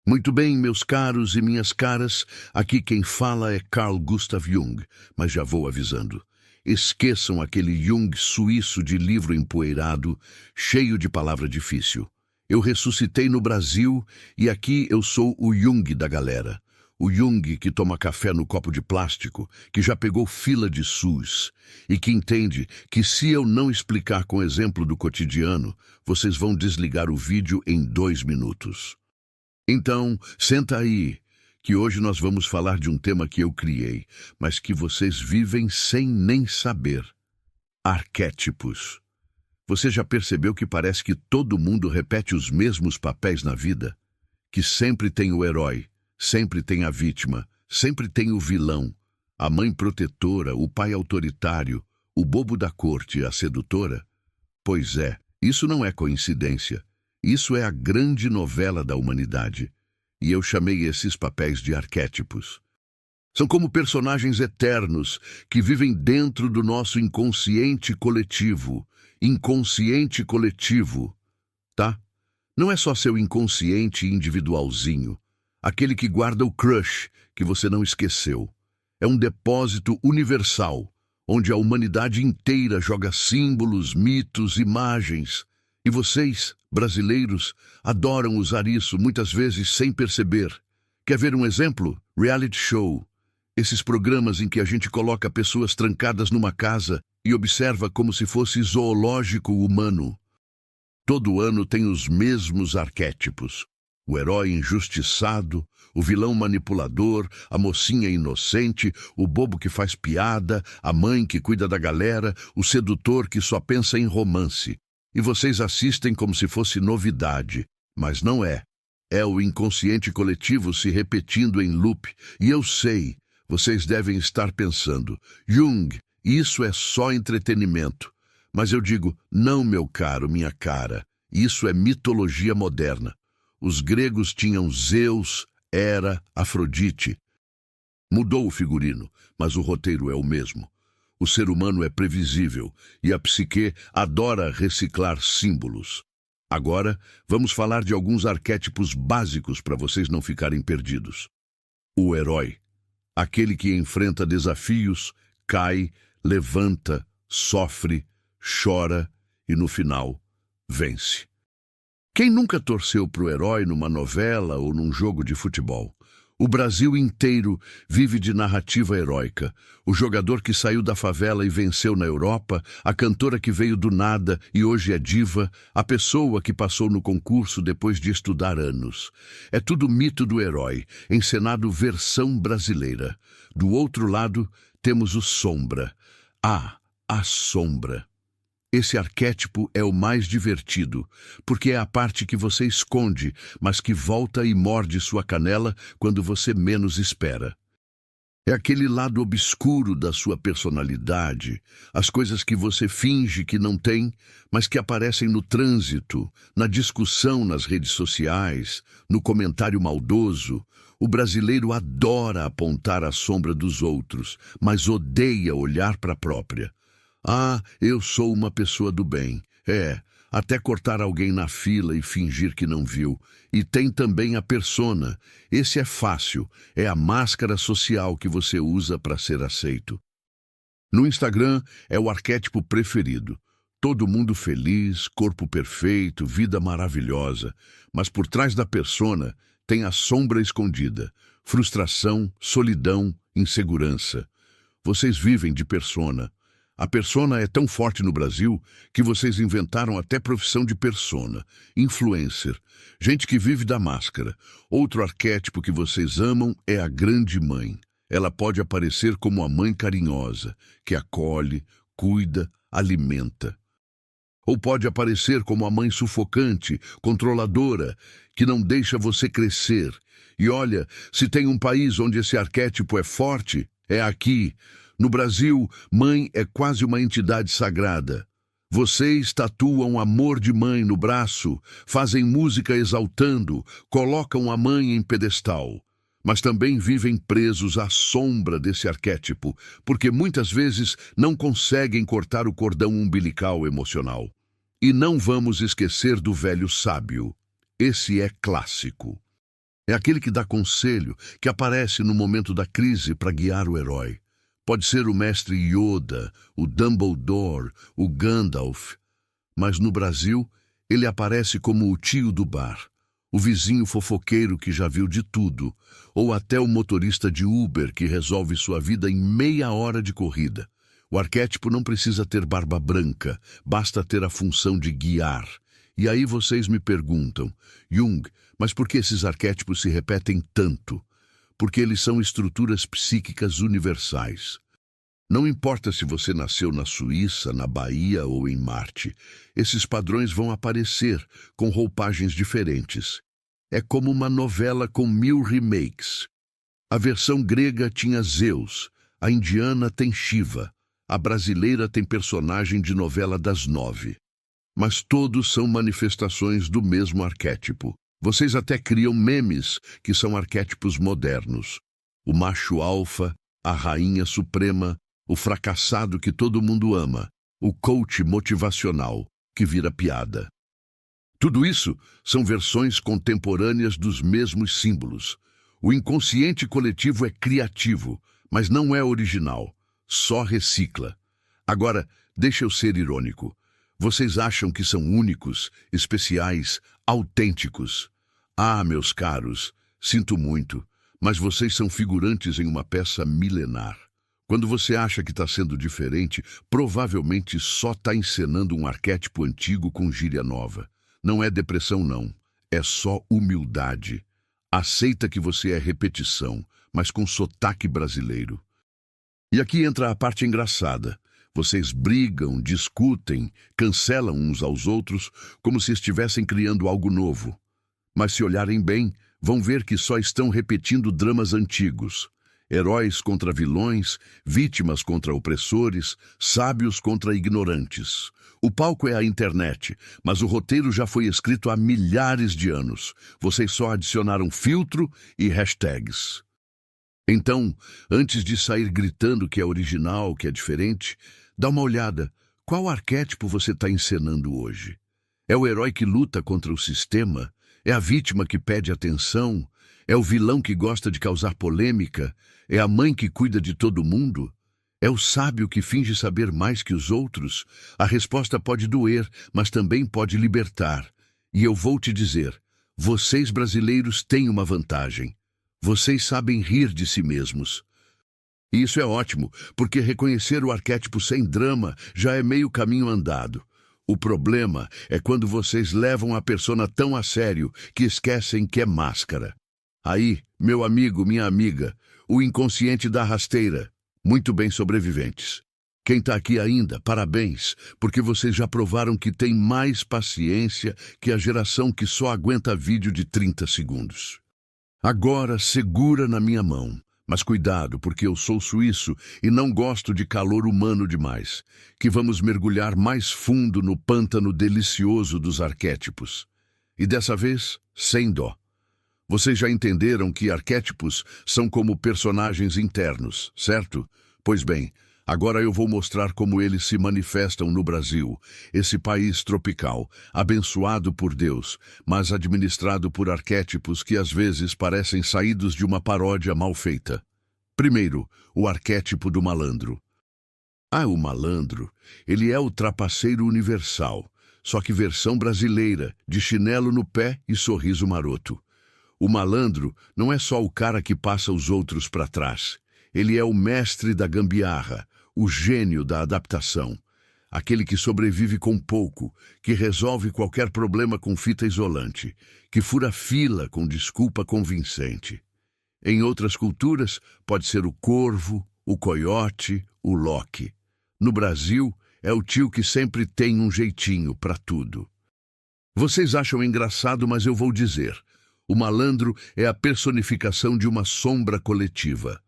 Muito bem, meus caros e minhas caras, aqui quem fala é Carl Gustav Jung, mas já vou avisando. Esqueçam aquele Jung suíço de livro empoeirado, cheio de palavra difícil. Eu ressuscitei no Brasil e aqui eu sou o Jung da galera. O Jung que toma café no copo de plástico, que já pegou fila de SUS e que entende que se eu não explicar com exemplo do cotidiano, vocês vão desligar o vídeo em 2 minutos. Então, senta aí, que hoje nós vamos falar de um tema que eu criei, mas que vocês vivem sem nem saber. Arquétipos. Você já percebeu que parece que todo mundo repete os mesmos papéis na vida? Que sempre tem o herói, sempre tem a vítima, sempre tem o vilão, a mãe protetora, o pai autoritário, o bobo da corte, a sedutora? Pois é, isso não é coincidência. Isso é a grande novela da humanidade. E eu chamei esses papéis de arquétipos. São como personagens eternos que vivem dentro do nosso inconsciente coletivo. Inconsciente coletivo, tá? Não é só seu inconsciente individualzinho. Aquele que guarda o crush que você não esqueceu. É um depósito universal, onde a humanidade inteira joga símbolos, mitos, imagens. E vocês, brasileiros, adoram usar isso muitas vezes sem perceber. Quer ver um exemplo? Reality show. Esses programas em que a gente coloca pessoas trancadas numa casa e observa como se fosse zoológico humano. Todo ano tem os mesmos arquétipos. O herói injustiçado, o vilão manipulador, a mocinha inocente, o bobo que faz piada, a mãe que cuida da galera, o sedutor que só pensa em romance. E vocês assistem como se fosse novidade, mas não é. É o inconsciente coletivo se repetindo em loop. E eu sei, vocês devem estar pensando, Jung, isso é só entretenimento. Mas eu digo, não, meu caro, minha cara, isso é mitologia moderna. Os gregos tinham Zeus, Hera, Afrodite. Mudou o figurino, mas o roteiro é o mesmo. O ser humano é previsível e a psique adora reciclar símbolos. Agora, vamos falar de alguns arquétipos básicos para vocês não ficarem perdidos. O herói. Aquele que enfrenta desafios, cai, levanta, sofre, chora e, no final, vence. Quem nunca torceu para o herói numa novela ou num jogo de futebol? O Brasil inteiro vive de narrativa heróica. O jogador que saiu da favela e venceu na Europa, a cantora que veio do nada e hoje é diva, a pessoa que passou no concurso depois de estudar anos. É tudo mito do herói, encenado versão brasileira. Do outro lado, temos o sombra. A sombra. Esse arquétipo é o mais divertido, porque é a parte que você esconde, mas que volta e morde sua canela quando você menos espera. É aquele lado obscuro da sua personalidade, as coisas que você finge que não tem, mas que aparecem no trânsito, na discussão nas redes sociais, no comentário maldoso. O brasileiro adora apontar a sombra dos outros, mas odeia olhar para a própria. Eu sou uma pessoa do bem. Até cortar alguém na fila e fingir que não viu. E tem também a persona. Esse é fácil, é a máscara social que você usa para ser aceito. No Instagram é o arquétipo preferido. Todo mundo feliz, corpo perfeito, vida maravilhosa. Mas por trás da persona tem a sombra escondida. Frustração, solidão, insegurança. Vocês vivem de persona. A persona é tão forte no Brasil que vocês inventaram até profissão de persona, influencer, gente que vive da máscara. Outro arquétipo que vocês amam é a grande mãe. Ela pode aparecer como a mãe carinhosa, que acolhe, cuida, alimenta. Ou pode aparecer como a mãe sufocante, controladora, que não deixa você crescer. E olha, se tem um país onde esse arquétipo é forte, é aqui. No Brasil, mãe é quase uma entidade sagrada. Vocês tatuam amor de mãe no braço, fazem música exaltando, colocam a mãe em pedestal. Mas também vivem presos à sombra desse arquétipo, porque muitas vezes não conseguem cortar o cordão umbilical emocional. E não vamos esquecer do velho sábio. Esse é clássico. É aquele que dá conselho, que aparece no momento da crise para guiar o herói. Pode ser o mestre Yoda, o Dumbledore, o Gandalf. Mas no Brasil, ele aparece como o tio do bar, o vizinho fofoqueiro que já viu de tudo, ou até o motorista de Uber que resolve sua vida em meia hora de corrida. O arquétipo não precisa ter barba branca, basta ter a função de guiar. E aí vocês me perguntam, Jung, mas por que esses arquétipos se repetem tanto? Porque eles são estruturas psíquicas universais. Não importa se você nasceu na Suíça, na Bahia ou em Marte, esses padrões vão aparecer com roupagens diferentes. É como uma novela com 1000 remakes. A versão grega tinha Zeus, a indiana tem Shiva, a brasileira tem personagem de novela das 9. Mas todos são manifestações do mesmo arquétipo. Vocês até criam memes que são arquétipos modernos. O macho alfa, a rainha suprema, o fracassado que todo mundo ama, o coach motivacional que vira piada. Tudo isso são versões contemporâneas dos mesmos símbolos. O inconsciente coletivo é criativo, mas não é original, só recicla. Agora, deixa eu ser irônico. Vocês acham que são únicos, especiais, autênticos? Ah, meus caros, sinto muito, mas vocês são figurantes em uma peça milenar. Quando você acha que está sendo diferente, provavelmente só está encenando um arquétipo antigo com gíria nova. Não é depressão, não. É só humildade. Aceita que você é repetição, mas com sotaque brasileiro. E aqui entra a parte engraçada. Vocês brigam, discutem, cancelam uns aos outros como se estivessem criando algo novo. Mas se olharem bem, vão ver que só estão repetindo dramas antigos. Heróis contra vilões, vítimas contra opressores, sábios contra ignorantes. O palco é a internet, mas o roteiro já foi escrito há milhares de anos. Vocês só adicionaram filtro e hashtags. Então, antes de sair gritando que é original, que é diferente, dá uma olhada. Qual arquétipo você está encenando hoje? É o herói que luta contra o sistema? É a vítima que pede atenção? É o vilão que gosta de causar polêmica? É a mãe que cuida de todo mundo? É o sábio que finge saber mais que os outros? A resposta pode doer, mas também pode libertar. E eu vou te dizer, vocês brasileiros têm uma vantagem. Vocês sabem rir de si mesmos. E isso é ótimo, porque reconhecer o arquétipo sem drama já é meio caminho andado. O problema é quando vocês levam a persona tão a sério que esquecem que é máscara. Aí, meu amigo, minha amiga, o inconsciente da rasteira. Muito bem, sobreviventes. Quem está aqui ainda, parabéns, porque vocês já provaram que tem mais paciência que a geração que só aguenta vídeo de 30 segundos. Agora, segura na minha mão. Mas cuidado, porque eu sou suíço e não gosto de calor humano demais, que vamos mergulhar mais fundo no pântano delicioso dos arquétipos. E dessa vez, sem dó. Vocês já entenderam que arquétipos são como personagens internos, certo? Pois bem, agora eu vou mostrar como eles se manifestam no Brasil, esse país tropical, abençoado por Deus, mas administrado por arquétipos que às vezes parecem saídos de uma paródia mal feita. Primeiro, o arquétipo do malandro. Ah, o malandro, ele é o trapaceiro universal, só que versão brasileira, de chinelo no pé e sorriso maroto. O malandro não é só o cara que passa os outros para trás. Ele é o mestre da gambiarra, o gênio da adaptação. Aquele que sobrevive com pouco, que resolve qualquer problema com fita isolante, que fura fila com desculpa convincente. Em outras culturas, pode ser o corvo, o coiote, o Loki. No Brasil, é o tio que sempre tem um jeitinho para tudo. Vocês acham engraçado, mas eu vou dizer. O malandro é a personificação de uma sombra coletiva,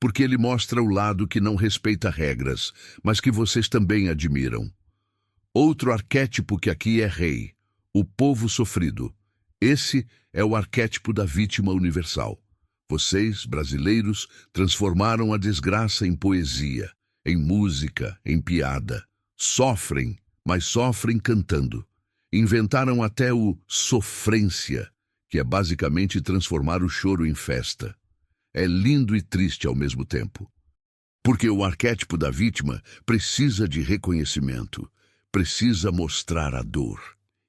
porque ele mostra o lado que não respeita regras, mas que vocês também admiram. Outro arquétipo que aqui é rei, o povo sofrido. Esse é o arquétipo da vítima universal. Vocês, brasileiros, transformaram a desgraça em poesia, em música, em piada. Sofrem, mas sofrem cantando. Inventaram até o sofrência, que é basicamente transformar o choro em festa. É lindo e triste ao mesmo tempo. Porque o arquétipo da vítima precisa de reconhecimento, precisa mostrar a dor.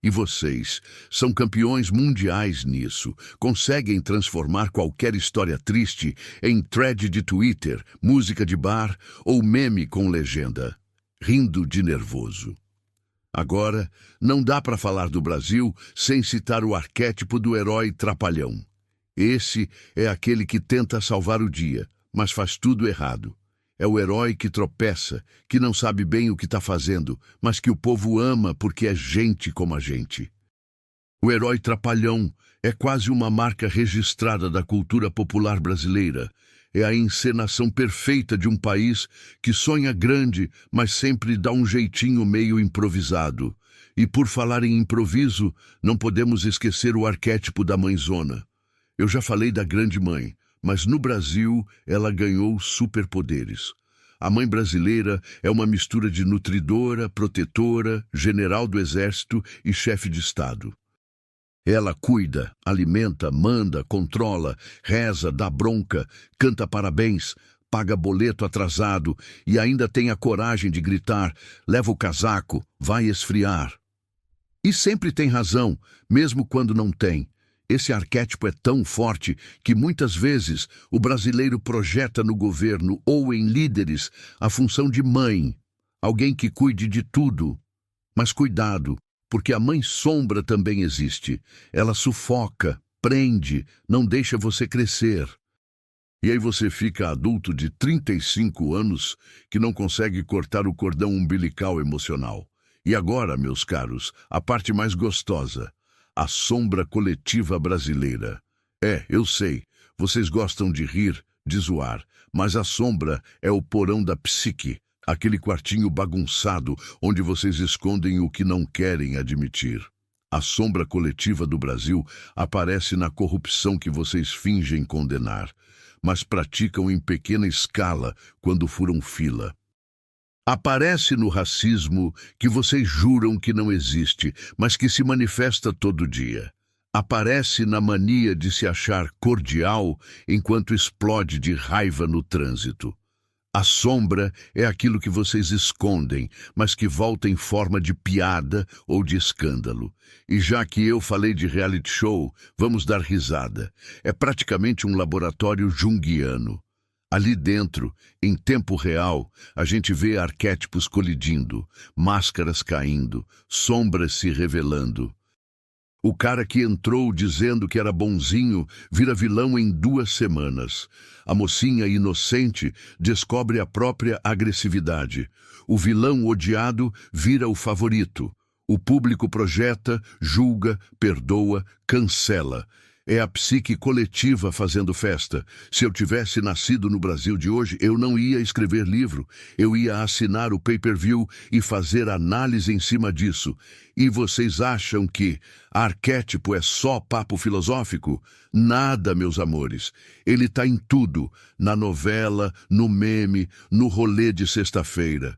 E vocês são campeões mundiais nisso. Conseguem transformar qualquer história triste em thread de Twitter, música de bar ou meme com legenda, rindo de nervoso. Agora, não dá para falar do Brasil sem citar o arquétipo do herói trapalhão. Esse é aquele que tenta salvar o dia, mas faz tudo errado. É o herói que tropeça, que não sabe bem o que está fazendo, mas que o povo ama porque é gente como a gente. O herói trapalhão é quase uma marca registrada da cultura popular brasileira. É a encenação perfeita de um país que sonha grande, mas sempre dá um jeitinho meio improvisado. E por falar em improviso, não podemos esquecer o arquétipo da mãezona. Eu já falei da grande mãe, mas no Brasil ela ganhou superpoderes. A mãe brasileira é uma mistura de nutridora, protetora, general do exército e chefe de Estado. Ela cuida, alimenta, manda, controla, reza, dá bronca, canta parabéns, paga boleto atrasado e ainda tem a coragem de gritar: leva o casaco, vai esfriar. E sempre tem razão, mesmo quando não tem. Esse arquétipo é tão forte que muitas vezes o brasileiro projeta no governo ou em líderes a função de mãe, alguém que cuide de tudo. Mas cuidado, porque a mãe sombra também existe. Ela sufoca, prende, não deixa você crescer. E aí você fica adulto de 35 anos que não consegue cortar o cordão umbilical emocional. E agora, meus caros, a parte mais gostosa. A sombra coletiva brasileira. Eu sei, vocês gostam de rir, de zoar, mas a sombra é o porão da psique, aquele quartinho bagunçado onde vocês escondem o que não querem admitir. A sombra coletiva do Brasil aparece na corrupção que vocês fingem condenar, mas praticam em pequena escala quando furam fila. Aparece no racismo que vocês juram que não existe, mas que se manifesta todo dia. Aparece na mania de se achar cordial enquanto explode de raiva no trânsito. A sombra é aquilo que vocês escondem, mas que volta em forma de piada ou de escândalo. E já que eu falei de reality show, vamos dar risada. É praticamente um laboratório junguiano. Ali dentro, em tempo real, a gente vê arquétipos colidindo, máscaras caindo, sombras se revelando. O cara que entrou dizendo que era bonzinho vira vilão em 2 semanas. A mocinha inocente descobre a própria agressividade. O vilão odiado vira o favorito. O público projeta, julga, perdoa, cancela. É a psique coletiva fazendo festa. Se eu tivesse nascido no Brasil de hoje, eu não ia escrever livro. Eu ia assinar o pay-per-view e fazer análise em cima disso. E vocês acham que arquétipo é só papo filosófico? Nada, meus amores. Ele está em tudo. Na novela, no meme, no rolê de sexta-feira.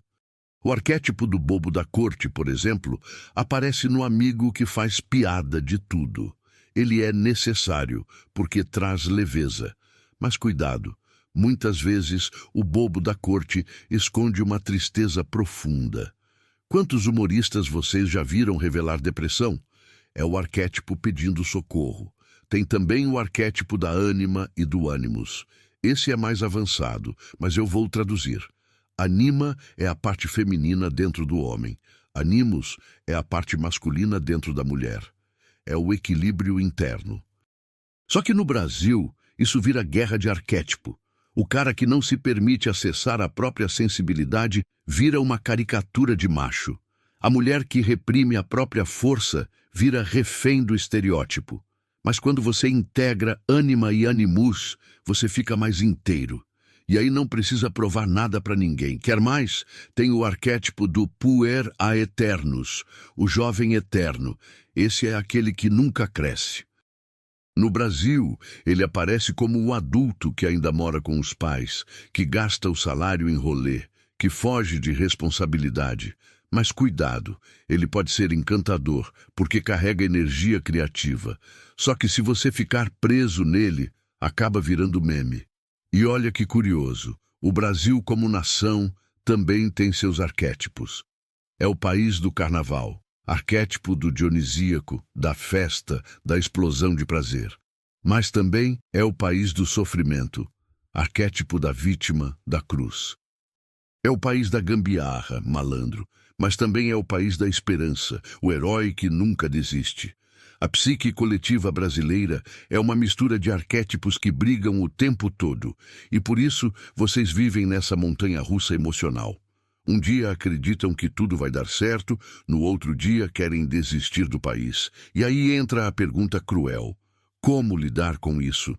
O arquétipo do bobo da corte, por exemplo, aparece no amigo que faz piada de tudo. Ele é necessário, porque traz leveza. Mas cuidado, muitas vezes o bobo da corte esconde uma tristeza profunda. Quantos humoristas vocês já viram revelar depressão? É o arquétipo pedindo socorro. Tem também o arquétipo da ânima e do ânimos. Esse é mais avançado, mas eu vou traduzir. Anima é a parte feminina dentro do homem. Animus é a parte masculina dentro da mulher. É o equilíbrio interno. Só que no Brasil, isso vira guerra de arquétipo. O cara que não se permite acessar a própria sensibilidade vira uma caricatura de macho. A mulher que reprime a própria força vira refém do estereótipo. Mas quando você integra ânima e animus, você fica mais inteiro. E aí não precisa provar nada para ninguém. Quer mais? Tem o arquétipo do puer aeternus, o jovem eterno. Esse é aquele que nunca cresce. No Brasil, ele aparece como o adulto que ainda mora com os pais, que gasta o salário em rolê, que foge de responsabilidade. Mas cuidado, ele pode ser encantador, porque carrega energia criativa. Só que se você ficar preso nele, acaba virando meme. E olha que curioso, o Brasil como nação também tem seus arquétipos. É o país do carnaval, arquétipo do dionisíaco, da festa, da explosão de prazer. Mas também é o país do sofrimento, arquétipo da vítima, da cruz. É o país da gambiarra, malandro, mas também é o país da esperança, o herói que nunca desiste. A psique coletiva brasileira é uma mistura de arquétipos que brigam o tempo todo, e por isso vocês vivem nessa montanha-russa emocional. Um dia acreditam que tudo vai dar certo, no outro dia querem desistir do país. E aí entra a pergunta cruel: como lidar com isso?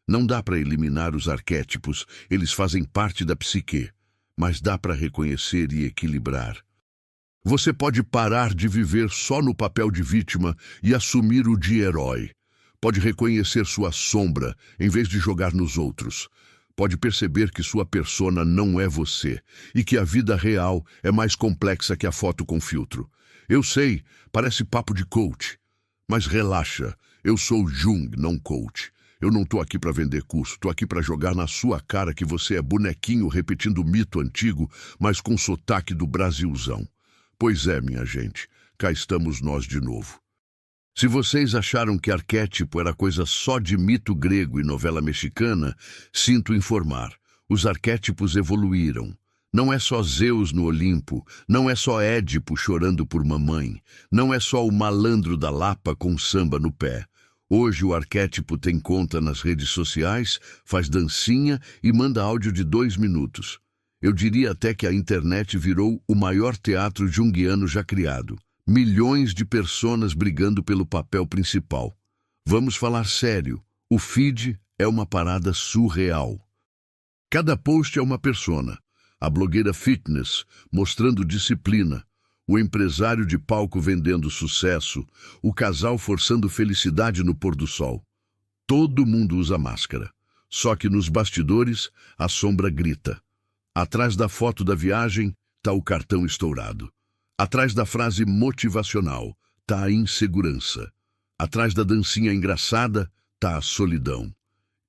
Não dá para eliminar os arquétipos, eles fazem parte da psique, mas dá para reconhecer e equilibrar. Você pode parar de viver só no papel de vítima e assumir o de herói. Pode reconhecer sua sombra, em vez de jogar nos outros. Pode perceber que sua persona não é você e que a vida real é mais complexa que a foto com filtro. Eu sei, parece papo de coach, mas relaxa, eu sou Jung, não coach. Eu não tô aqui para vender curso, tô aqui para jogar na sua cara que você é bonequinho repetindo mito antigo, mas com sotaque do Brasilzão. Pois é, minha gente, cá estamos nós de novo. Se vocês acharam que arquétipo era coisa só de mito grego e novela mexicana, sinto informar, os arquétipos evoluíram. Não é só Zeus no Olimpo, não é só Édipo chorando por mamãe, não é só o malandro da Lapa com samba no pé. Hoje o arquétipo tem conta nas redes sociais, faz dancinha e manda áudio de 2 minutos. Eu diria até que a internet virou o maior teatro junguiano já criado. Milhões de personas brigando pelo papel principal. Vamos falar sério, o feed é uma parada surreal. Cada post é uma persona. A blogueira fitness mostrando disciplina, o empresário de palco vendendo sucesso, o casal forçando felicidade no pôr do sol. Todo mundo usa máscara. Só que nos bastidores, a sombra grita. Atrás da foto da viagem, tá o cartão estourado. Atrás da frase motivacional, tá a insegurança. Atrás da dancinha engraçada, tá a solidão.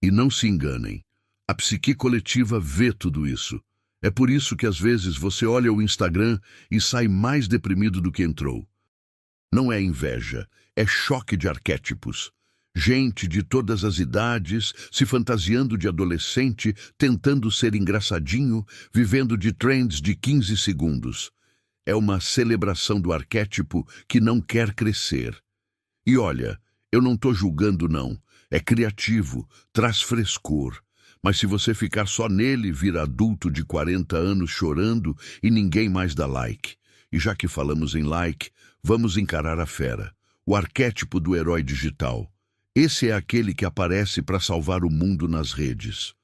E não se enganem, a psique coletiva vê tudo isso. É por isso que às vezes você olha o Instagram e sai mais deprimido do que entrou. Não é inveja, é choque de arquétipos. Gente de todas as idades, se fantasiando de adolescente, tentando ser engraçadinho, vivendo de trends de 15 segundos. É uma celebração do arquétipo que não quer crescer. E olha, eu não tô julgando não, é criativo, traz frescor. Mas se você ficar só nele, vira adulto de 40 anos chorando e ninguém mais dá like. E já que falamos em like, vamos encarar a fera, o arquétipo do herói digital. Esse é aquele que aparece para salvar o mundo nas redes.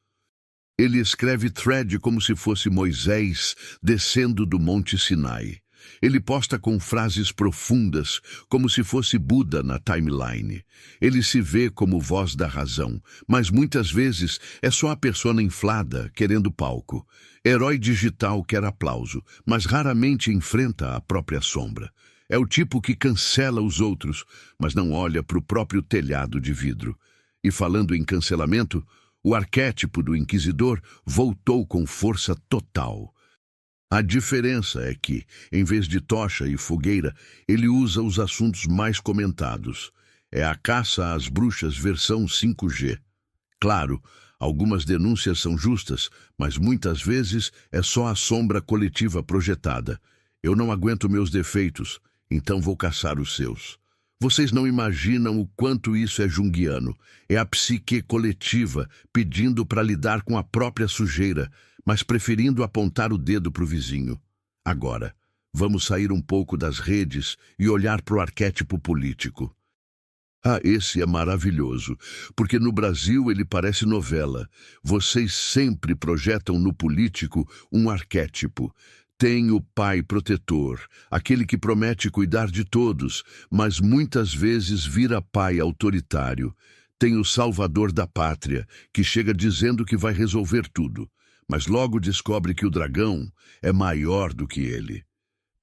Ele escreve thread como se fosse Moisés descendo do Monte Sinai. Ele posta com frases profundas, como se fosse Buda na timeline. Ele se vê como voz da razão, mas muitas vezes é só a persona inflada, querendo palco. Herói digital quer aplauso, mas raramente enfrenta a própria sombra. É o tipo que cancela os outros, mas não olha para o próprio telhado de vidro. E falando em cancelamento, o arquétipo do inquisidor voltou com força total. A diferença é que, em vez de tocha e fogueira, ele usa os assuntos mais comentados. É a caça às bruxas versão 5G. Claro, algumas denúncias são justas, mas muitas vezes é só a sombra coletiva projetada. Eu não aguento meus defeitos, então vou caçar os seus. Vocês não imaginam o quanto isso é junguiano. É a psique coletiva pedindo para lidar com a própria sujeira, mas preferindo apontar o dedo para o vizinho. Agora, vamos sair um pouco das redes e olhar para o arquétipo político. Ah, esse é maravilhoso, porque no Brasil ele parece novela. Vocês sempre projetam no político um arquétipo. Tem o pai protetor, aquele que promete cuidar de todos, mas muitas vezes vira pai autoritário. Tem o salvador da pátria, que chega dizendo que vai resolver tudo, mas logo descobre que o dragão é maior do que ele.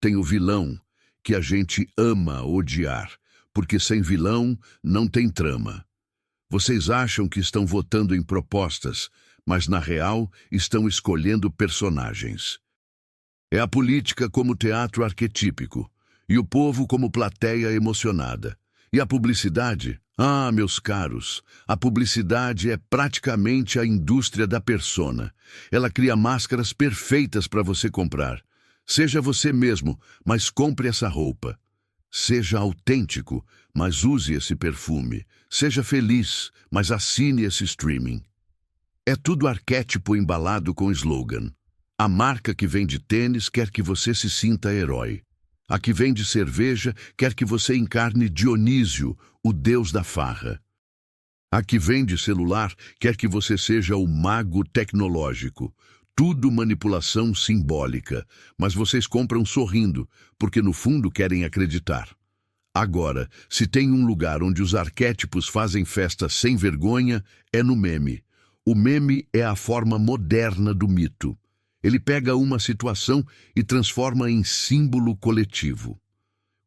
Tem o vilão, que a gente ama odiar, porque sem vilão não tem trama. Vocês acham que estão votando em propostas, mas na real estão escolhendo personagens. É a política como teatro arquetípico, e o povo como plateia emocionada. E a publicidade? Ah, meus caros, a publicidade é praticamente a indústria da persona. Ela cria máscaras perfeitas para você comprar. Seja você mesmo, mas compre essa roupa. Seja autêntico, mas use esse perfume. Seja feliz, mas assine esse streaming. É tudo arquétipo embalado com slogan. A marca que vende tênis quer que você se sinta herói. A que vende cerveja quer que você encarne Dionísio, o deus da farra. A que vende celular quer que você seja o mago tecnológico. Tudo manipulação simbólica, mas vocês compram sorrindo, porque no fundo querem acreditar. Agora, se tem um lugar onde os arquétipos fazem festa sem vergonha, é no meme. O meme é a forma moderna do mito. Ele pega uma situação e transforma em símbolo coletivo.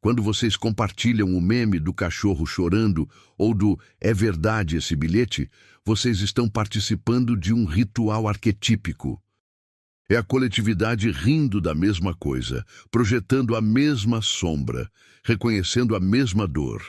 Quando vocês compartilham o meme do cachorro chorando ou do "é verdade esse bilhete", vocês estão participando de um ritual arquetípico. É a coletividade rindo da mesma coisa, projetando a mesma sombra, reconhecendo a mesma dor.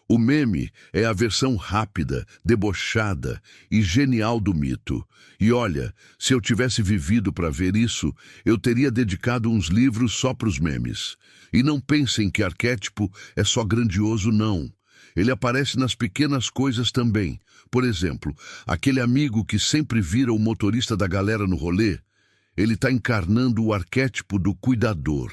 O meme é a versão rápida, debochada e genial do mito. E olha, se eu tivesse vivido para ver isso, eu teria dedicado uns livros só para os memes. E não pensem que arquétipo é só grandioso, não. Ele aparece nas pequenas coisas também. Por exemplo, aquele amigo que sempre vira o motorista da galera no rolê, ele está encarnando o arquétipo do cuidador.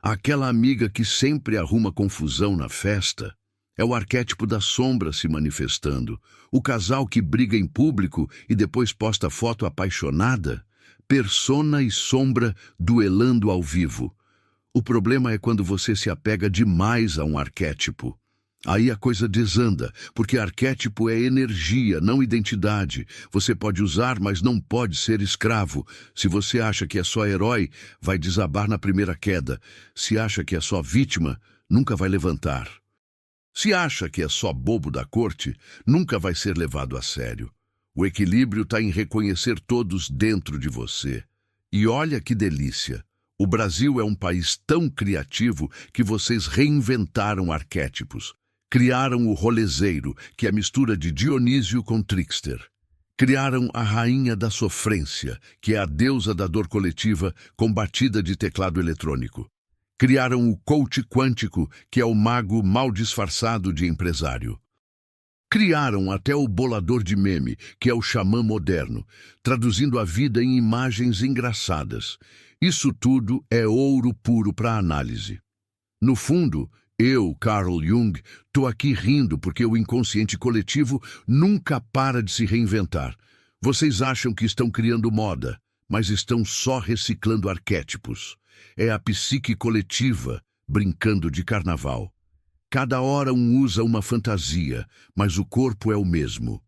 Aquela amiga que sempre arruma confusão na festa, é o arquétipo da sombra se manifestando. O casal que briga em público e depois posta foto apaixonada. Persona e sombra duelando ao vivo. O problema é quando você se apega demais a um arquétipo. Aí a coisa desanda, porque arquétipo é energia, não identidade. Você pode usar, mas não pode ser escravo. Se você acha que é só herói, vai desabar na primeira queda. Se acha que é só vítima, nunca vai levantar. Se acha que é só bobo da corte, nunca vai ser levado a sério. O equilíbrio está em reconhecer todos dentro de você. E olha que delícia! O Brasil é um país tão criativo que vocês reinventaram arquétipos. Criaram o rolezeiro, que é a mistura de Dionísio com trickster. Criaram a rainha da sofrência, que é a deusa da dor coletiva com batida de teclado eletrônico. Criaram o coach quântico, que é o mago mal disfarçado de empresário. Criaram até o bolador de meme, que é o xamã moderno, traduzindo a vida em imagens engraçadas. Isso tudo é ouro puro para análise. No fundo, eu, Carl Jung, estou aqui rindo porque o inconsciente coletivo nunca para de se reinventar. Vocês acham que estão criando moda, mas estão só reciclando arquétipos. É a psique coletiva brincando de carnaval. Cada hora um usa uma fantasia, mas o corpo é o mesmo.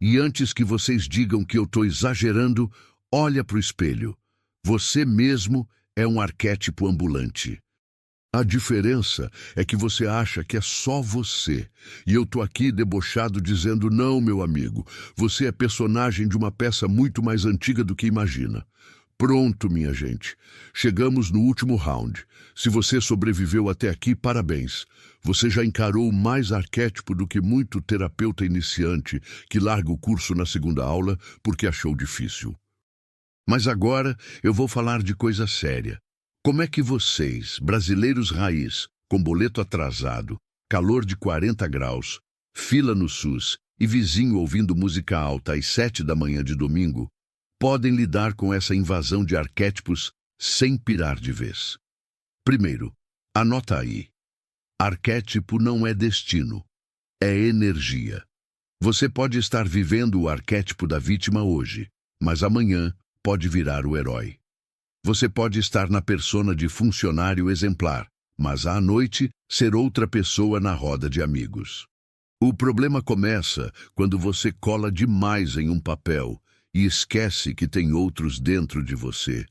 E antes que vocês digam que eu estou exagerando, olha para o espelho. Você mesmo é um arquétipo ambulante. A diferença é que você acha que é só você. E eu tô aqui debochado dizendo, não, meu amigo, você é personagem de uma peça muito mais antiga do que imagina. Pronto, minha gente. Chegamos no último round. Se você sobreviveu até aqui, parabéns. Você já encarou mais arquétipo do que muito terapeuta iniciante que larga o curso na segunda aula porque achou difícil. Mas agora eu vou falar de coisa séria. Como é que vocês, brasileiros raiz, com boleto atrasado, calor de 40 graus, fila no SUS e vizinho ouvindo música alta às 7 da manhã de domingo, podem lidar com essa invasão de arquétipos sem pirar de vez? Primeiro, anota aí. Arquétipo não é destino, é energia. Você pode estar vivendo o arquétipo da vítima hoje, mas amanhã pode virar o herói. Você pode estar na persona de funcionário exemplar, mas à noite ser outra pessoa na roda de amigos. O problema começa quando você cola demais em um papel e esquece que tem outros dentro de você.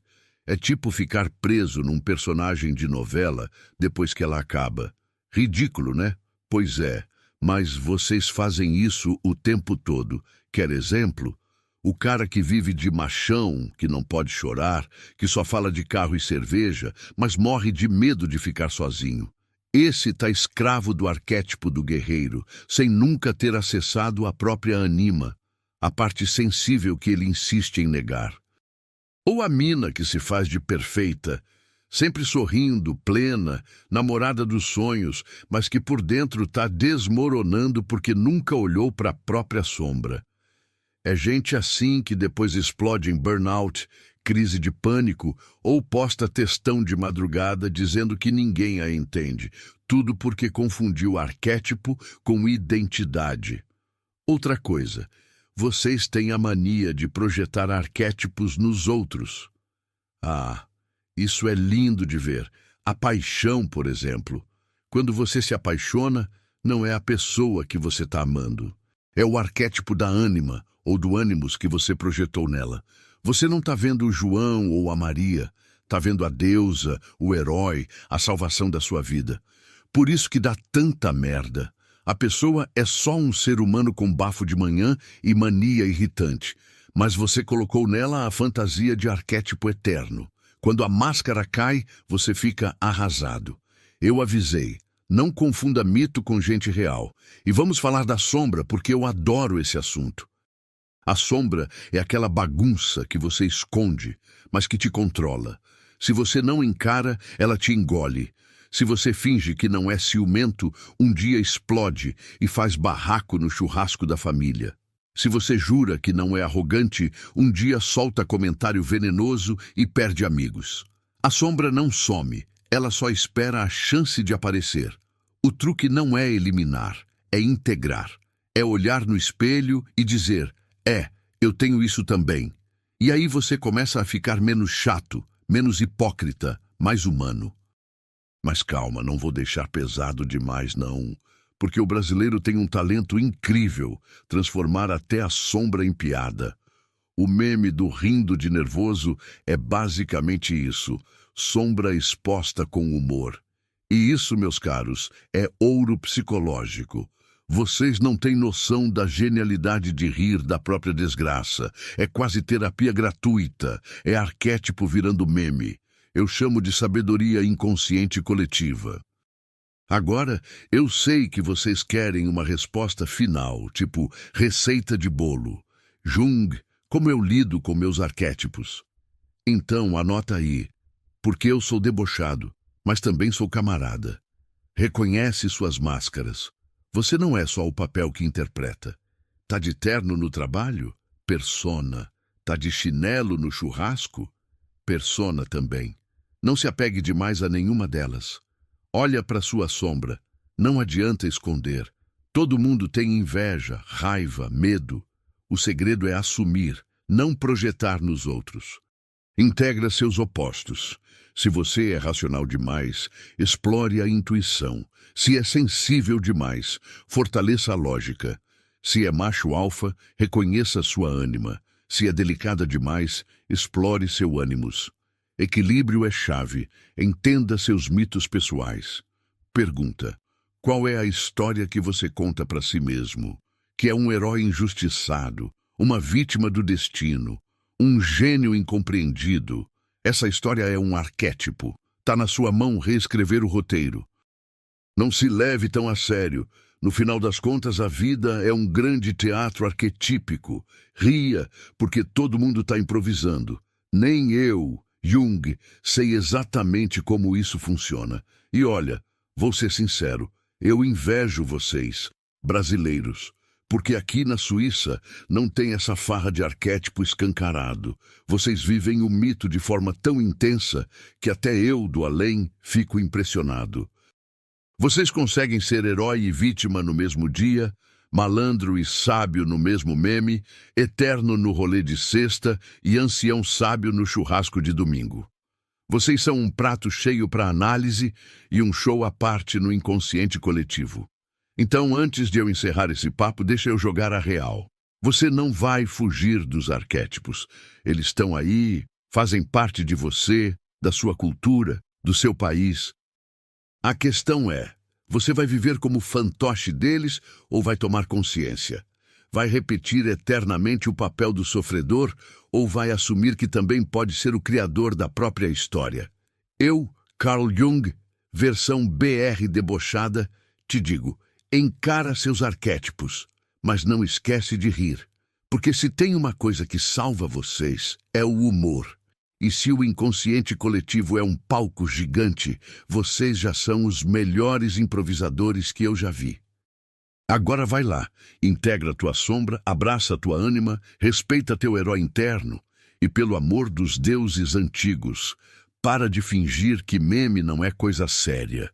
É tipo ficar preso num personagem de novela depois que ela acaba. Ridículo, né? Pois é, mas vocês fazem isso o tempo todo. Quer exemplo? O cara que vive de machão, que não pode chorar, que só fala de carro e cerveja, mas morre de medo de ficar sozinho. Esse tá escravo do arquétipo do guerreiro, sem nunca ter acessado a própria anima, a parte sensível que ele insiste em negar. Ou a mina que se faz de perfeita, sempre sorrindo, plena, namorada dos sonhos, mas que por dentro tá desmoronando porque nunca olhou para a própria sombra. É gente assim que depois explode em burnout, crise de pânico ou posta textão de madrugada dizendo que ninguém a entende, tudo porque confundiu arquétipo com identidade. Outra coisa, vocês têm a mania de projetar arquétipos nos outros. Ah, isso é lindo de ver. A paixão, por exemplo. Quando você se apaixona, não é a pessoa que você está amando. É o arquétipo da ânima ou do ânimos que você projetou nela. Você não está vendo o João ou a Maria, está vendo a deusa, o herói, a salvação da sua vida. Por isso que dá tanta merda. A pessoa é só um ser humano com bafo de manhã e mania irritante, mas você colocou nela a fantasia de arquétipo eterno. Quando a máscara cai, você fica arrasado. Eu avisei, não confunda mito com gente real. E vamos falar da sombra, porque eu adoro esse assunto. A sombra é aquela bagunça que você esconde, mas que te controla. Se você não encara, ela te engole. Se você finge que não é ciumento, um dia explode e faz barraco no churrasco da família. Se você jura que não é arrogante, um dia solta comentário venenoso e perde amigos. A sombra não some, ela só espera a chance de aparecer. O truque não é eliminar, é integrar. É olhar no espelho e dizer, eu tenho isso também. E aí você começa a ficar menos chato, menos hipócrita, mais humano. Mas calma, não vou deixar pesado demais, não. Porque o brasileiro tem um talento incrível, transformar até a sombra em piada. O meme do rindo de nervoso é basicamente isso, sombra exposta com humor. E isso, meus caros, é ouro psicológico. Vocês não têm noção da genialidade de rir da própria desgraça. É quase terapia gratuita, é arquétipo virando meme. Eu chamo de sabedoria inconsciente coletiva. Agora, eu sei que vocês querem uma resposta final, tipo receita de bolo. Jung, como eu lido com meus arquétipos? Então, anota aí, porque eu sou debochado, mas também sou camarada. Reconhece suas máscaras. Você não é só o papel que interpreta. Tá de terno no trabalho? Persona. Tá de chinelo no churrasco? Persona também. Não se apegue demais a nenhuma delas. Olha para sua sombra. Não adianta esconder. Todo mundo tem inveja, raiva, medo. O segredo é assumir, não projetar nos outros. Integra seus opostos. Se você é racional demais, explore a intuição. Se é sensível demais, fortaleça a lógica. Se é macho alfa, reconheça sua ânima. Se é delicada demais, explore seu ânimos. Equilíbrio é chave. Entenda seus mitos pessoais. Pergunta: qual é a história que você conta para si mesmo? Que é um herói injustiçado, uma vítima do destino, um gênio incompreendido. Essa história é um arquétipo. Tá na sua mão reescrever o roteiro. Não se leve tão a sério. No final das contas, a vida é um grande teatro arquetípico. Ria, porque todo mundo está improvisando. Nem eu, Jung, sei exatamente como isso funciona. E olha, vou ser sincero, eu invejo vocês, brasileiros, porque aqui na Suíça não tem essa farra de arquétipo escancarado. Vocês vivem o mito de forma tão intensa que até eu, do além, fico impressionado. Vocês conseguem ser herói e vítima no mesmo dia, malandro e sábio no mesmo meme, eterno no rolê de sexta e ancião sábio no churrasco de domingo. Vocês são um prato cheio para análise e um show à parte no inconsciente coletivo. Então, antes de eu encerrar esse papo, deixa eu jogar a real. Você não vai fugir dos arquétipos. Eles estão aí, Fazem parte de você, da sua cultura, do seu país. A questão é, você vai viver como fantoche deles ou vai tomar consciência? Vai repetir eternamente o papel do sofredor ou vai assumir que também pode ser o criador da própria história? Eu, Carl Jung, versão BR debochada, te digo, encara seus arquétipos, mas não esquece de rir. Porque se tem uma coisa que salva vocês, é o humor. E se o inconsciente coletivo é um palco gigante, vocês já são os melhores improvisadores que eu já vi. Agora vai lá, integra tua sombra, abraça tua ânima, respeita teu herói interno e, pelo amor dos deuses antigos, para de fingir que meme não é coisa séria.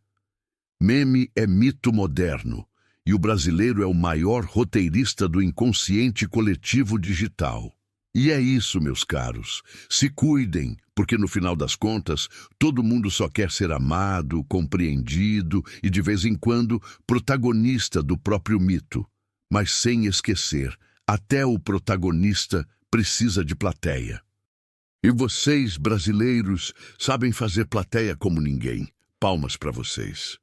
Meme é mito moderno e o brasileiro é o maior roteirista do inconsciente coletivo digital. E é isso, meus caros. Se cuidem, porque no final das contas, todo mundo só quer ser amado, compreendido e, de vez em quando, protagonista do próprio mito. Mas sem esquecer, até o protagonista precisa de plateia. E vocês, brasileiros, sabem fazer plateia como ninguém. Palmas para vocês.